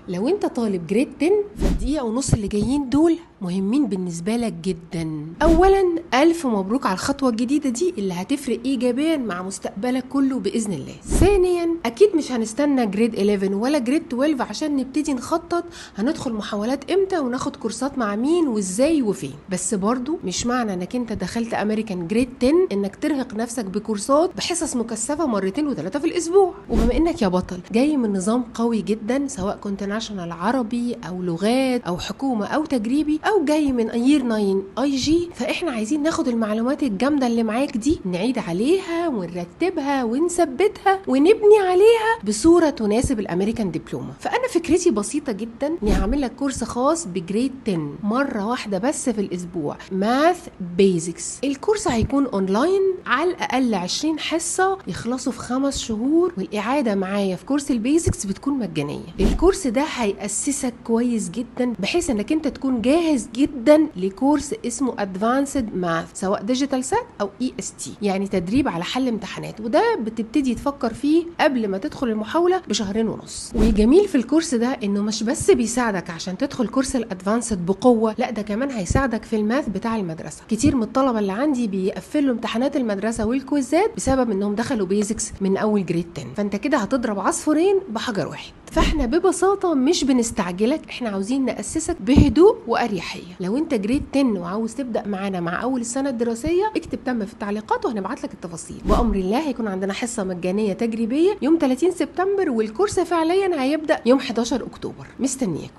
لو انت طالب جريد 10 فالدقيقة ونص اللي جايين دول مهمين بالنسبة لك جدا. اولا الف مبروك على الخطوة الجديدة دي اللي هتفرق ايجابيا مع مستقبلك كله باذن الله. ثانيا اكيد مش هنستنى جريد 11 ولا جريد 12 عشان نبتدي نخطط هندخل محاولات امتى وناخد كورسات مع مين وازاي وفين. بس برضو مش معنى انك انت دخلت امريكان جريد 10 انك ترهق نفسك بكورسات بحصص مكثفة مرتين وثلاثة في الاسبوع. وبما انك يا بطل جاي من نظام قوي جدا سواء كنت ناشونال عربي او لغات او حكومة او تجريبي او جاي من يير 9 اي جي، فاحنا عايزين ناخد المعلومات الجامدة اللي معاك دي نعيد عليها ونرتبها ونثبتها ونبني عليها بصورة تناسب الامريكان دبلومة. فانا فكرتي بسيطة جدا اني هعمل لك كورس خاص بجريد 10 مرة واحدة بس في الاسبوع، ماث بيزكس. الكورس هيكون اونلاين على الاقل 20 حصة يخلصوا في 5 شهور، والاعادة معايا في كورس البيزكس بتكون مجانية. الكورس ده هيأسسك كويس جدا بحيث انك انت تكون جاهز جدا لكورس اسمه ادفانسد ماث سواء ديجيتال سات او اي اس تي، يعني تدريب على حل امتحانات، وده بتبتدي تفكر فيه قبل ما تدخل المحاولة بشهرين ونص. والجميل في الكورس ده انه مش بس بيساعدك عشان تدخل كورس الادفانسد بقوة، لا ده كمان هيساعدك في الماث بتاع المدرسة. كتير من الطلبة اللي عندي بيقفلوا امتحانات المدرسة والكويزات بسبب انهم دخلوا بيزكس من اول جريد 10، فانت كده هتضرب عصفورين بحجر واحد. فاحنا ببساطة مش بنستعجلك، احنا عاوزين نأسسك بهدوء وأريحية. لو انت جريد 10 وعاوز تبدأ معانا مع اول السنة الدراسية اكتب تم في التعليقات وهنبعت لك التفاصيل. بأمر الله هيكون عندنا حصة مجانية تجريبية يوم 30 سبتمبر، والكورس فعليا هيبدأ يوم 11 اكتوبر. مستنياكم.